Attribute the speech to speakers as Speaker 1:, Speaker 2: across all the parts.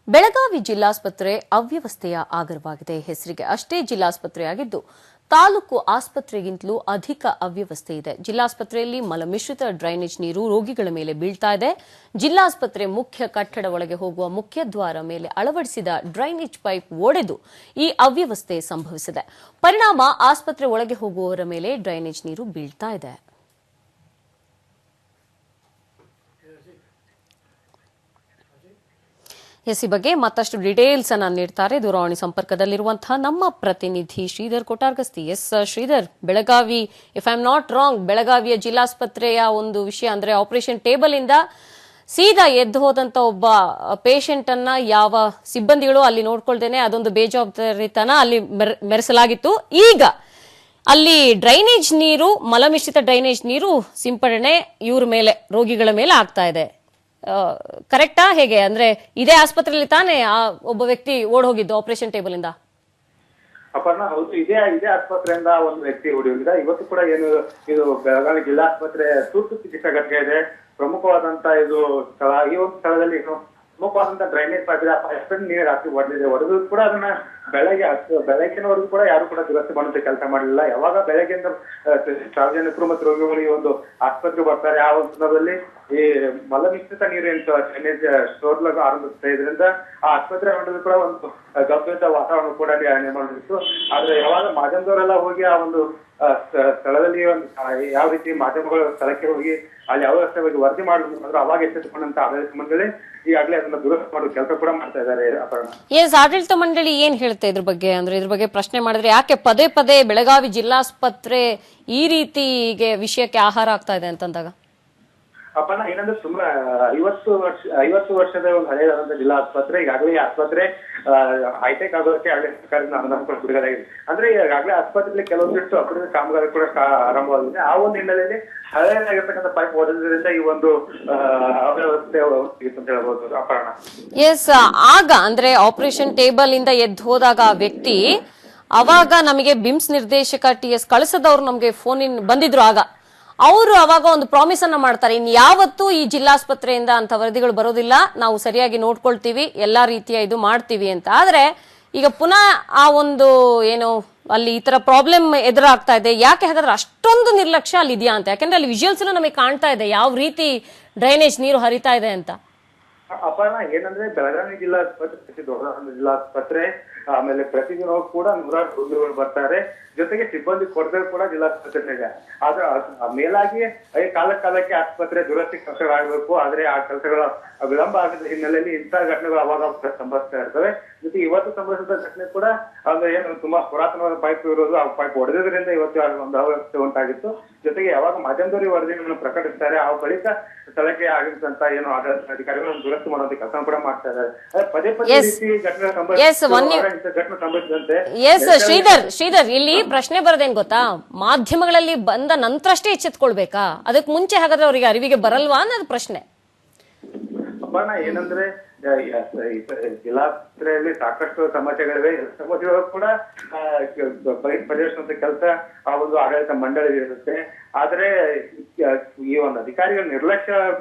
Speaker 1: ಬೆಳಗಾವಿ ಜಿಲ್ಲಾಸ್ಪತ್ರೆ ಅವ್ಯವಸ್ಥೆಯ ಆಗರವಾಗಿದೆ. ಹೆಸರಿಗೆ ಅಷ್ಟೇ ಜಿಲ್ಲಾಸ್ಪತ್ರೆಯಾಗಿದ್ದು ತಾಲೂಕು ಆಸ್ಪತ್ರೆಗಿಂತಲೂ ಅಧಿಕ ಅವ್ಯವಸ್ಥೆ ಇದೆ. ಜಿಲ್ಲಾಸ್ಪತ್ರೆಯಲ್ಲಿ ಮಲಮಿಶ್ರಿತ ಡ್ರೈನೇಜ್ ನೀರು ರೋಗಿಗಳ ಮೇಲೆ ಬೀಳ್ತಾ ಇದೆ. ಜಿಲ್ಲಾಸ್ಪತ್ರೆ ಮುಖ್ಯ ಕಟ್ಟಡ ಒಳಗೆ ಹೋಗುವ ಮುಖ್ಯ ದ್ವಾರ ಮೇಲೆ ಅಳವಡಿಸಿದ ಡ್ರೈನೇಜ್ ಪೈಪ್ ಒಡೆದು ಈ ಅವ್ಯವಸ್ಥೆ ಸಂಭವಿಸಿದೆ. ಪರಿಣಾಮ ಆಸ್ಪತ್ರೆ ಒಳಗೆ ಹೋಗುವವರ ಮೇಲೆ ಡ್ರೈನೇಜ್ ನೀರು ಬೀಳ್ತಾ ಇದೆ. ಈ ಬಗ್ಗೆ ಮತ್ತಷ್ಟು ಡೀಟೇಲ್ಸ್ ಅನ್ನು ನೀಡ್ತಾರೆ ದೂರವಾಣಿ ಸಂಪರ್ಕದಲ್ಲಿರುವಂತಹ ನಮ್ಮ ಪ್ರತಿನಿಧಿ Shridhar Kotargasti. Yes Shridhar, Belagavi, if I am not wrong, ಬೆಳಗಾವಿಯ ಜಿಲ್ಲಾಸ್ಪತ್ರೆಯ ಒಂದು ವಿಷಯ ಅಂದ್ರೆ ಆಪರೇಷನ್ ಟೇಬಲ್ ಇಂದ ಸೀದಾ ಎದ್ದು ಹೋದಂತ ಒಬ್ಬ ಪೇಷಂಟ್ ಅನ್ನ ಯಾವ ಸಿಬ್ಬಂದಿಗಳು ಅಲ್ಲಿ ನೋಡ್ಕೊಳ್ದೇನೆ ಅದೊಂದು ಬೇಜವಾಬ್ದಾರಿತನ ಅಲ್ಲಿ ಮೆರೆಸಲಾಗಿತ್ತು. ಈಗ ಅಲ್ಲಿ ಡ್ರೈನೇಜ್ ನೀರು, ಮಲಮಿಶ್ರಿತ ಡ್ರೈನೇಜ್ ನೀರು ಸಿಂಪಡಣೆ ಇವ್ರ ಮೇಲೆ, ರೋಗಿಗಳ ಮೇಲೆ ಆಗ್ತಾ ಇದೆ. ಕರೆಕ್ಟಾ? ಹೇಗೆ ಅಂದ್ರೆ ಇದೇ ಆಸ್ಪತ್ರೆಯಲ್ಲಿ ತಾನೇ ಆ ಒಬ್ಬ ವ್ಯಕ್ತಿ ಓಡ್ ಹೋಗಿದ್ದು ಆಪರೇಷನ್ ಟೇಬಲ್ ಇಂದ?
Speaker 2: ಅಪರ್ಣ, ಹೌದು, ಇದೇ ಆಸ್ಪತ್ರೆಯಿಂದ ಒಂದು ವ್ಯಕ್ತಿ ಓಡಿ ಹೋಗಿದೆ. ಇವತ್ತು ಕೂಡ ಏನು ಇದು ಬೆಳಗಾವಿ ಜಿಲ್ಲಾಸ್ಪತ್ರೆ ತುರ್ತು ಚಿಕಿತ್ಸಾ ಘಟಕ ಇದೆ, ಪ್ರಮುಖವಾದಂತ ಇದು ಸ್ಥಳ. ಈ ಒಂದು ಸ್ಥಳದಲ್ಲಿ ಪ್ರಮುಖವಾದಂತ ಡ್ರೈನೇಜ್ ಪೈಪ್ ಇದೆ. ಎಷ್ಟೊಂದು ನೀರು ರಾತ್ರಿ ಒಡೆದು ಕೂಡ ಅದನ್ನ ಬೆಳಗ್ಗಿನವರೆಗೂ ಕೂಡ ಯಾರು ಕೂಡ ದುರಸ್ತಿ ಮಾಡುವಂತ ಕೆಲಸ ಮಾಡಲಿಲ್ಲ. ಯಾವಾಗ ಬೆಳಗ್ಗೆಯಿಂದ ಸಾರ್ವಜನಿಕರು ಮತ್ತು ರೋಗಿಗಳು ಈ ಒಂದು ಆಸ್ಪತ್ರೆಗೆ ಬರ್ತಾರೆ, ಆ ಒಂದು ಸಂದರ್ಭದಲ್ಲಿ ಈ ಮಲಮಿಶ್ರಿತ ನೀರು ಏನು ಡ್ರೈನೇಜ್ ಸ್ಟೋರ್ ಆರಂಭಿಸ್ತಾ ಇದರಿಂದ ಆ ಆಸ್ಪತ್ರೆ ಹೊಂಡದಲ್ಲಿ ಕೂಡ ಒಂದು ಗಂಭೀರ ವಾತಾವರಣ ಕೂಡ ನಿರ್ಮಾಣವಾಗಿತ್ತು. ಆದ್ರೆ ಯಾವಾಗ ಮಾಧ್ಯಮದವರೆಲ್ಲ ಹೋಗಿ ಆ ಒಂದು ಸ್ಥಳದಲ್ಲಿ ಒಂದು ಯಾವ ರೀತಿ ಮಾಧ್ಯಮಗಳು ಸ್ಥಳಕ್ಕೆ ಹೋಗಿ ಅಲ್ಲಿ ಅವ್ಯವಸ್ಥೆ ಬಗ್ಗೆ ವರದಿ ಮಾಡಿದ್ರು, ಅವಾಗ ಎಚ್ಚೆತ್ತುಕೊಂಡಂತ ಆಡಳಿತ ಮಂಡಳಿ ಈಗಾಗಲೇ ಅದನ್ನ ದುರಸ್ತಿ ಮಾಡುವ ಕೆಲಸ ಕೂಡ ಮಾಡ್ತಾ ಇದ್ದಾರೆ.
Speaker 1: ಎಸ್, ಆಡಳಿತ ಮಂಡಳಿ ಏನ್ ಹೇಳುತ್ತೆ ಇದ್ರ ಬಗ್ಗೆ? ಅಂದ್ರೆ ಇದ್ರ ಬಗ್ಗೆ ಪ್ರಶ್ನೆ ಮಾಡಿದ್ರೆ ಯಾಕೆ ಪದೇ ಪದೇ ಬೆಳಗಾವಿ ಜಿಲ್ಲಾಸ್ಪತ್ರೆ ಈ ರೀತಿಗೆ ವಿಷಯಕ್ಕೆ ಆಹಾರ ಆಗ್ತಾ ಇದೆ ಅಂತಂದಾಗ?
Speaker 2: ಅಪ್ಪಣ್ಣ, ಏನಂದ್ರೆ ಸುಮ್ಮನೆ 50 ವರ್ಷದ ಒಂದು ಹಳೆಯದಾದಂತ ಜಿಲ್ಲಾ ಆಸ್ಪತ್ರೆ, ಈಗಾಗಲೇ ಆಸ್ಪತ್ರೆ ಹೈಟೆಕ್ ಆಗೋದಕ್ಕೆ ಸರ್ಕಾರದಿಂದ ಅನುದಾನ ಕೂಡ ಬಿಡುಗಡೆಯಾಗಿದೆ. ಅಂದ್ರೆ ಈಗಾಗಲೇ ಆಸ್ಪತ್ರೆಯಲ್ಲಿ ಕೆಲವೊಂದಿಷ್ಟು ಅಭಿವೃದ್ಧಿ ಕಾಮಗಾರಿ ಕೂಡ ಆರಂಭವಾಗಿದೆ. ಆ ಒಂದು ಹಿನ್ನೆಲೆಯಲ್ಲಿ ಹಳೆಯದಾಗಿರ್ತಕ್ಕಂಥ ಪೈಪ್ ಒಡೆದ್ರಿಂದ ಈ ಒಂದು ಅವ್ಯವಸ್ಥೆ ಅಂತ ಹೇಳ್ಬೋದು ಅಪರ್ಣ.
Speaker 1: ಎಸ್, ಆಗ ಅಂದ್ರೆ ಆಪರೇಷನ್ ಟೇಬಲ್ ಇಂದ ಎದ್ದು ಹೋದಾಗ ಆ ವ್ಯಕ್ತಿ, ಅವಾಗ ನಮಗೆ ಬಿಮ್ಸ್ ನಿರ್ದೇಶಕ TS ಕಳಿಸದವ್ರು ನಮಗೆ ಫೋನ್ ಬಂದಿದ್ರು. ಆಗ ಅವರು ಅವಾಗ ಒಂದು ಪ್ರಾಮಿಸ್ ಅನ್ನ ಮಾಡ್ತಾರೆ, ಇನ್ ಯಾವತ್ತೂ ಈ ಜಿಲ್ಲಾಸ್ಪತ್ರೆಯಿಂದ ಅಂತ ವರದಿಗಳು ಬರೋದಿಲ್ಲ, ನಾವು ಸರಿಯಾಗಿ ನೋಡ್ಕೊಳ್ತೀವಿ, ಎಲ್ಲಾ ರೀತಿಯ ಇದು ಮಾಡ್ತೀವಿ ಅಂತ. ಆದ್ರೆ ಈಗ ಪುನಃ ಆ ಒಂದು ಏನು ಅಲ್ಲಿ ಈ ತರ ಪ್ರಾಬ್ಲಮ್ ಎದುರಾಗ್ತಾ ಇದೆ. ಯಾಕೆ ಹಾಗಾದ್ರೆ ಅಷ್ಟೊಂದು ನಿರ್ಲಕ್ಷ್ಯ ಅಲ್ಲಿ ಇದೆಯಾ ಅಂತ? ಯಾಕಂದ್ರೆ ಅಲ್ಲಿ ವಿಜುವಲ್ಸ್ ನಮಗೆ ಕಾಣ್ತಾ ಇದೆ ಯಾವ ರೀತಿ ಡ್ರೈನೇಜ್ ನೀರು ಹರಿತಾ ಇದೆ ಅಂತ.
Speaker 2: ಅಪರ್ಣ, ಏನಂದ್ರೆ ಬೆಳಗಾವಿ ಜಿಲ್ಲಾಸ್ಪತ್ರೆ ದೊಡ್ಡ ಜಿಲ್ಲಾಸ್ಪತ್ರೆ, ಆಮೇಲೆ ಪ್ರತಿದಿನ ಕೂಡ 100 ರೋಗಿಗಳು ಬರ್ತಾರೆ. ಜೊತೆಗೆ ಸಿಬ್ಬಂದಿ ಕೊರತೆ ಕೂಡ ಜಿಲ್ಲಾಸ್ಪತ್ರೆ ಇದೆ. ಆದ್ರೆ ಮೇಲಾಗಿ ಕಾಲಕ್ಕೆ ಆಸ್ಪತ್ರೆ ದುರಸ್ತಿ ಕೆಲಸಗಳಾಗಬೇಕು. ಆದ್ರೆ ಆ ಕೆಲಸಗಳ ವಿಳಂಬ ಆಗದ ಹಿನ್ನೆಲೆಯಲ್ಲಿ ಇಂತಹ ಘಟನೆಗಳು ಅವಾಗ ಸಂಭವಿಸ್ತಾ ಇರ್ತವೆ. ಜೊತೆ ಇವತ್ತು ಸಂಭವಿಸಿದ ಘಟನೆ ಕೂಡ ಅಂದ್ರೆ ಏನು ತುಂಬಾ ಪುರಾತನವಾದ ಪೈಪ್ ಇರೋದು, ಆ ಪೈಪ್ ಒಡೆದ್ರಿಂದ ಇವತ್ತು ಒಂದು ಅವ್ಯವಸ್ಥೆ ಉಂಟಾಗಿತ್ತು. ಜೊತೆಗೆ ಯಾವಾಗ ಮಾಧ್ಯಮದವರಿಗೆ ವರದಿಗಳನ್ನು ಪ್ರಕಟಿಸ್ತಾರೆ, ಆ ಬಳಿಕ ಸ್ಥಳಕ್ಕೆ ಆಗಿರ್ತಂತ ಏನು ಅಧಿಕಾರಿಗಳನ್ನು ದುರಸ್ತಿ ಮಾಡುವಂತ ಕೆಲಸ ಕೂಡ ಮಾಡ್ತಾ ಇದ್ದಾರೆ. ಪದೇ ಪದೇ ಘಟನೆ ಸಂಭವಿಸಿದಂತೆ.
Speaker 1: ಎಸ್ ಶ್ರೀಧರ್, ಇಲ್ಲಿ ಪ್ರಶ್ನೆ ಬರೋದೇನ್ ಗೊತ್ತಾ? ಮಾಧ್ಯಮಗಳಲ್ಲಿ ಬಂದ ನಂತರಷ್ಟೇ ಎಚ್ಚೆತ್ಕೊಳ್ಬೇಕಾ? ಅದಕ್ಕೆ ಮುಂಚೆ ಹಾಗಾದ್ರೆ ಅವರಿಗೆ ಅರಿವಿಗೆ ಬರಲ್ವಾ ಅನ್ನೋದು ಪ್ರಶ್ನೆ.
Speaker 2: ಅಪರ್ಣ, ಏನಂದ್ರೆ ಜಿಲ್ಲಾಸ್ಪತ್ರೆಯಲ್ಲಿ ಸಾಕಷ್ಟು ಸಮಸ್ಯೆಗಳಿವೆ. ಸಮಸ್ಯೆಗಳು ಕೂಡ ಪರಿಹರಿಸುವಂತ ಕೆಲಸ ಆ ಒಂದು ಆಡಳಿತ ಮಂಡಳಿ ಇರುತ್ತೆ. ಆದ್ರೆ ಈ ಒಂದು ಅಧಿಕಾರಿಗಳ ನಿರ್ಲಕ್ಷ್ಯ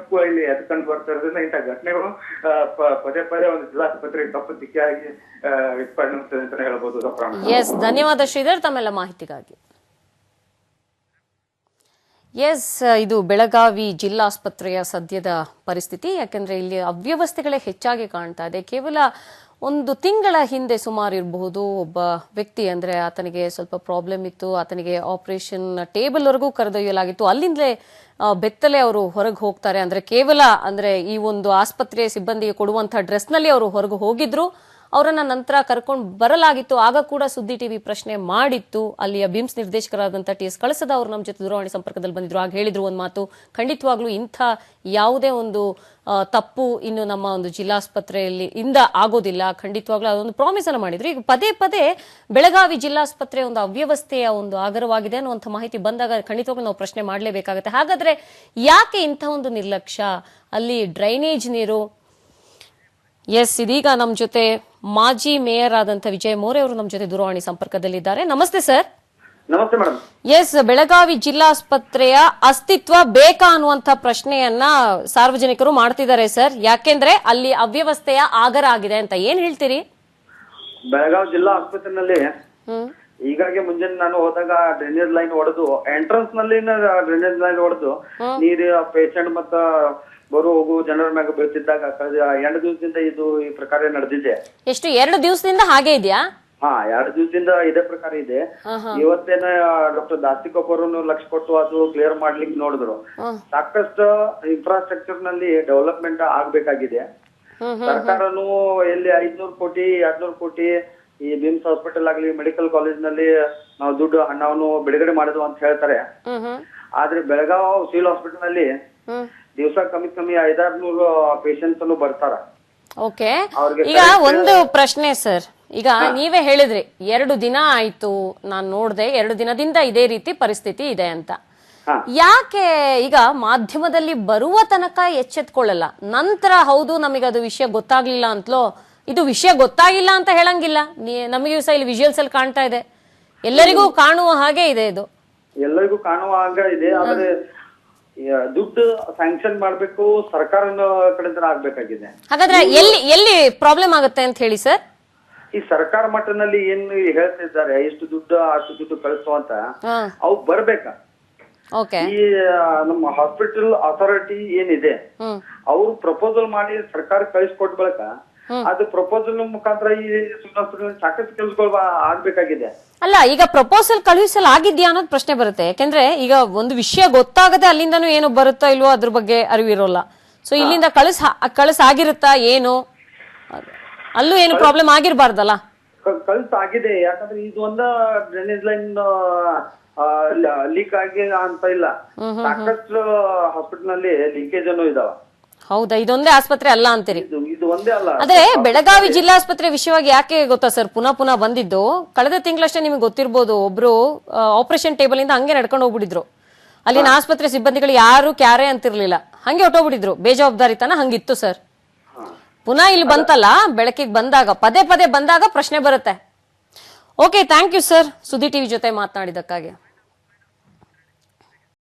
Speaker 2: ಇಲ್ಲಿ ಎದ್ಕೊಂಡು ಬರ್ತಾ ಇರೋದ್ರಿಂದ ಇಂತಹ ಘಟನೆಗಳು ಪದೇ ಪದೇ ಒಂದು ಜಿಲ್ಲಾಸ್ಪತ್ರೆಗೆ ತಪ್ಪು ದಿಕ್ಕಾಗಿ ಪರಿಣಮಿಸ್ತದೆ ಅಂತ ಹೇಳ್ಬೋದು.
Speaker 1: ಎಸ್, ಧನ್ಯವಾದ ಶ್ರೀಧರ್ ತಮ್ಮೆಲ್ಲ ಮಾಹಿತಿಗಾಗಿ. ಎಸ್, ಇದು ಬೆಳಗಾವಿ ಜಿಲ್ಲಾಸ್ಪತ್ರೆಯ ಸದ್ಯದ ಪರಿಸ್ಥಿತಿ. ಯಾಕಂದ್ರೆ ಇಲ್ಲಿ ಅವ್ಯವಸ್ಥೆಗಳೇ ಹೆಚ್ಚಾಗಿ ಕಾಣ್ತಾ ಇದೆ. ಕೇವಲ ಒಂದು ತಿಂಗಳ ಹಿಂದೆ ಸುಮಾರು ಇರಬಹುದು, ಒಬ್ಬ ವ್ಯಕ್ತಿ ಅಂದ್ರೆ ಆತನಿಗೆ ಸ್ವಲ್ಪ ಪ್ರಾಬ್ಲಮ್ ಇತ್ತು, ಆತನಿಗೆ ಆಪರೇಷನ್ ಟೇಬಲ್ ವರೆಗೂ ಕರೆದೊಯ್ಯಲಾಗಿತ್ತು. ಅಲ್ಲಿಂದಲೇ ಬೆತ್ತಲೆ ಅವರು ಹೊರಗೆ ಹೋಗ್ತಾರೆ. ಅಂದ್ರೆ ಕೇವಲ ಅಂದ್ರೆ ಈ ಒಂದು ಆಸ್ಪತ್ರೆಯ ಸಿಬ್ಬಂದಿಗೆ ಕೊಡುವಂತಹ ಡ್ರೆಸ್ ನಲ್ಲಿ ಅವರು ಹೊರಗೆ ಹೋಗಿದ್ರು. ಅವರನ್ನ ನಂತರ ಕರ್ಕೊಂಡು ಬರಲಾಗಿತ್ತು. ಆಗ ಕೂಡ ಸುದ್ದಿ ಟಿವಿ ಪ್ರಶ್ನೆ ಮಾಡಿತ್ತು. ಅಲ್ಲಿಯ ಬಿಮ್ಸ್ ನಿರ್ದೇಶಕರಾದಂಥ TS ಕಳಿಸದ ಅವರು ನಮ್ಮ ಜೊತೆ ದೂರವಾಣಿ ಸಂಪರ್ಕದಲ್ಲಿ ಬಂದಿದ್ರು. ಆಗ ಹೇಳಿದ್ರು ಒಂದು ಮಾತು, ಖಂಡಿತವಾಗ್ಲೂ ಇಂಥ ಯಾವುದೇ ಒಂದು ತಪ್ಪು ಇನ್ನು ನಮ್ಮ ಒಂದು ಜಿಲ್ಲಾಸ್ಪತ್ರೆಯಲ್ಲಿ ಇಂದ ಆಗೋದಿಲ್ಲ, ಖಂಡಿತವಾಗ್ಲೂ ಅದೊಂದು ಪ್ರಾಮಿಸ್ ಅನ್ನು ಮಾಡಿದ್ರು. ಈಗ ಪದೇ ಪದೇ ಬೆಳಗಾವಿ ಜಿಲ್ಲಾಸ್ಪತ್ರೆ ಒಂದು ಅವ್ಯವಸ್ಥೆಯ ಒಂದು ಆಗರವಾಗಿದೆ ಅನ್ನುವಂಥ ಮಾಹಿತಿ ಬಂದಾಗ ಖಂಡಿತವಾಗ್ಲೂ ನಾವು ಪ್ರಶ್ನೆ ಮಾಡಲೇಬೇಕಾಗುತ್ತೆ. ಹಾಗಾದ್ರೆ ಯಾಕೆ ಇಂಥ ಒಂದು ನಿರ್ಲಕ್ಷ್ಯ? ಅಲ್ಲಿ ಡ್ರೈನೇಜ್ ನೀರು. ಎಸ್, ಇದೀಗ ನಮ್ಮ ಜೊತೆ ಮಾಜಿ ಮೇಯರ್ ಆದಂಥ ವಿಜಯ್ ಮೋರೆ ಅವರು ನಮ್ಮ ಜೊತೆ ದೂರವಾಣಿ ಸಂಪರ್ಕದಲ್ಲಿದ್ದಾರೆ. ನಮಸ್ತೆ ಸರ್.
Speaker 2: ನಮಸ್ತೆ ಮೇಡಮ್.
Speaker 1: ಎಸ್, ಬೆಳಗಾವಿ ಜಿಲ್ಲಾಸ್ಪತ್ರೆಯ ಅಸ್ತಿತ್ವ ಬೇಕಾ ಅನ್ನುವಂತ ಪ್ರಶ್ನೆಯನ್ನ ಸಾರ್ವಜನಿಕರು ಮಾಡ್ತಿದ್ದಾರೆ ಸರ್. ಯಾಕೆಂದ್ರೆ ಅಲ್ಲಿ ಅವ್ಯವಸ್ಥೆಯ ಆಗರ ಆಗಿದೆ ಅಂತ. ಏನ್ ಹೇಳ್ತೀರಿ?
Speaker 2: ಬೆಳಗಾವಿ ಜಿಲ್ಲಾ ಆಸ್ಪತ್ರೆನಲ್ಲಿ ಈಗಾಗೆ ಮುಂಜಾನೆ ನಾನು ಹೋದಾಗ ಡ್ರೈನೇಜ್ ಲೈನ್ ಹೊಡೆದು ಎಂಟ್ರೆನ್ಸ್ ನಲ್ಲಿ ಡ್ರೈನೇಜ್ ಲೈನ್ ಹೊಡೆದು ನೀರು ಪೇಷಂಟ್ ಮತ್ತ ಬರು ಹೋಗು ಜನರ ಮ್ಯಾಗ ಬೀಳ್ತಿದ್ದಾಗ ಕಳೆದ 2 ದಿವಸದಿಂದ ಇದು ಈ ಪ್ರಕಾರ ನಡೆದಿದೆ.
Speaker 1: ಎಷ್ಟು 2 ದಿವಸದಿಂದ ಹಾಗೆ ಇದೆಯಾ?
Speaker 2: ಹಾ, 2 ದಿವಸದಿಂದ ಇದೇ ಪ್ರಕಾರ ಇದೆ. ಇವತ್ತೇನ ಡಾಕ್ಟರ್ ದಾಸ್ತಿಕೋಪ್ ಅವರು ಲಕ್ಷ ಕೊಟ್ಟು ಅದು ಕ್ಲಿಯರ್ ಮಾಡ್ಲಿಕ್ಕೆ ನೋಡಿದ್ರು. ಸಾಕಷ್ಟು ಇನ್ಫ್ರಾಸ್ಟ್ರಕ್ಚರ್ ನಲ್ಲಿ ಡೆವಲಪ್ಮೆಂಟ್ ಆಗ್ಬೇಕಾಗಿದೆ. ಸರ್ಕಾರನು ಎಲ್ಲಿ 500 ಕೋಟಿ 200 ಕೋಟಿ ಈ ಬಿಮ್ಸ್ ಹಾಸ್ಪಿಟಲ್ ಆಗ್ಲಿ ಮೆಡಿಕಲ್ ಕಾಲೇಜ್ ನಲ್ಲಿ ನಾವು ದುಡ್ಡು ಹಣವನ್ನು ಬಿಡುಗಡೆ ಮಾಡಿದ್ವು ಅಂತ ಹೇಳ್ತಾರೆ. ಆದ್ರೆ ಬೆಳಗಾವ್ ಸಿವಿಲ್ ಹಾಸ್ಪಿಟಲ್ ನಲ್ಲಿ ದಿವಸ ಕಮ್ಮಿ 500-600 ಪೇಷಂಟ್ಸ್ ಬರ್ತಾರ.
Speaker 1: ಓಕೆ, ಈಗ ಒಂದು ಪ್ರಶ್ನೆ ಸರ್. ಈಗ ನೀವೇ ಹೇಳಿದ್ರಿ 2 ದಿನ ಆಯ್ತು ನಾನ್ ನೋಡ್ದೆ, 2 ದಿನದಿಂದ ಇದೇ ರೀತಿ ಪರಿಸ್ಥಿತಿ ಇದೆ ಅಂತ. ಯಾಕೆ ಈಗ ಮಾಧ್ಯಮದಲ್ಲಿ ಬರುವ ತನಕ ಎಚ್ಚೆತ್ಕೊಳ್ಳಲ್ಲ, ನಂತರ ಹೌದು ನಮಗೆ ಅದು ವಿಷಯ ಗೊತ್ತಾಗ್ಲಿಲ್ಲ ಅಂತಲೋ? ಇದು ವಿಷಯ ಗೊತ್ತಾಗಿಲ್ಲ ಅಂತ ಹೇಳಂಗಿಲ್ಲ. ನಮಗೆ ಸಹ ಇಲ್ಲಿ ವಿಜುವಲ್ಸ್ ಅಲ್ಲಿ ಕಾಣ್ತಾ ಇದೆ, ಎಲ್ಲರಿಗೂ ಕಾಣುವ ಹಾಗೆ ಇದೆ. ಇದು
Speaker 2: ಎಲ್ಲರಿಗೂ ಕಾಣುವ ಹಾಗೆ ಇದೆ. ಆದ್ರೆ ದುಡ್ಡು ಸ್ಯಾಂಕ್ಷನ್ ಮಾಡ್ಬೇಕು, ಸರ್ಕಾರದ ಕಡೆಯಿಂದ ಆಗ್ಬೇಕಾಗಿದೆ.
Speaker 1: ಹಾಗಾದ್ರೆ ಎಲ್ಲಿ ಪ್ರಾಬ್ಲಮ್ ಆಗುತ್ತೆ ಅಂತ ಹೇಳಿ ಸರ್.
Speaker 2: ಈ ಸರ್ಕಾರ ಮಟ್ಟದಲ್ಲಿ ಏನ್ ಹೇಳ್ತಿದ್ದಾರೆ, ಇಷ್ಟು ದುಡ್ಡು ಅಷ್ಟು ದುಡ್ಡು ಕಳಿಸು ಅಂತ, ಅವು ಬರ್ಬೇಕ. ಈ ನಮ್ಮ ಹಾಸ್ಪಿಟಲ್ ಅಥಾರಿಟಿ ಏನಿದೆ ಅವ್ರು ಪ್ರಪೋಸಲ್ ಮಾಡಿ ಸರ್ಕಾರ ಕಳಿಸ್ಕೊಟ್ ಬಳಕ ಅದು ಪ್ರಪೋಸಲ್ ಮುಖಾಂತರ ಈ ಸಾಕಷ್ಟು ಕೆಲಸಗಳು ಆಗ್ಬೇಕಾಗಿದೆ.
Speaker 1: ಅಲ್ಲ, ಈಗ ಪ್ರಪೋಸಲ್ ಕಳುಹಿಸಲಾಗಿದ್ಯಾ ಅನ್ನೋದು ಪ್ರಶ್ನೆ ಬರುತ್ತೆ. ಯಾಕೆಂದ್ರೆ ಈಗ ಒಂದು ವಿಷಯ ಗೊತ್ತಾಗದೆ ಅಲ್ಲಿಂದಾನು ಏನು ಬರುತ್ತಾ ಇಲ್ವೋ ಅದ್ರ ಬಗ್ಗೆ ಅರಿವಿರೋಲ್ಲ. ಸೊ ಇಲ್ಲಿಂದ ಕಳಿಸಾಗಿರುತ್ತಾ ಏನು, ಅಲ್ಲೂ ಏನು ಪ್ರಾಬ್ಲಮ್ ಆಗಿರ್ಬಾರ್ದಲ್ಲ?
Speaker 2: ಕಳಿಸಾಗಿದೆ. ಯಾಕಂದ್ರೆ ಇದು ಒಂದ ಡ್ರೈನೇಜ್ ಲೈನ್ ಲೀಕ್ ಆಗಿ ಅಂತ ಇಲ್ಲ, ಸಾಕಷ್ಟು ಹಾಸ್ಪಿಟಲ್ ನಲ್ಲಿ ಲೀಕೇಜ್ ಅನ್ನು ಇದಾವ.
Speaker 1: ಹೌದಾ, ಇದೊಂದೇ ಆಸ್ಪತ್ರೆ ಅಲ್ಲ ಅಂತೀರಿ?
Speaker 2: ಇದು ಒಂದೇ ಅಲ್ಲ.
Speaker 1: ಅದೇ ಬೆಳಗಾವಿ ಜಿಲ್ಲಾಸ್ಪತ್ರೆ ವಿಷಯವಾಗಿ ಯಾಕೆ ಗೊತ್ತಾ ಸರ್ ಪುನಃ ಬಂದಿದ್ದು? ಕಳೆದ ತಿಂಗಳಷ್ಟೇ ನಿಮ್ಗೆ ಗೊತ್ತಿರ್ಬೋದು, ಒಬ್ರು ಆಪರೇಷನ್ ಟೇಬಲ್ ಇಂದ ಹಂಗೆ ನಡ್ಕೊಂಡು ಹೋಗ್ಬಿಟ್ಟಿದ್ರು. ಅಲ್ಲಿನ ಆಸ್ಪತ್ರೆ ಸಿಬ್ಬಂದಿಗಳು ಯಾರು ಕ್ಯಾರೆ ಅಂತಿರ್ಲಿಲ್ಲ, ಹಂಗೆ ಹೊಟ್ಟೋಗ್ಬಿಟ್ಟಿದ್ರು. ಬೇಜವಾಬ್ದಾರಿತನ ಹಂಗಿತ್ತು ಸರ್. ಪುನಃ ಇಲ್ಲಿ ಬಂತಲ್ಲ, ಬೆಳಕಿಗೆ ಬಂದಾಗ ಪದೇ ಬಂದಾಗ ಪ್ರಶ್ನೆ ಬರುತ್ತೆ. ಓಕೆ, ಥ್ಯಾಂಕ್ ಯು ಸರ್, ಸುದ್ದಿ ಟಿವಿ ಜೊತೆ ಮಾತನಾಡಿದಕ್ಕಾಗಿ.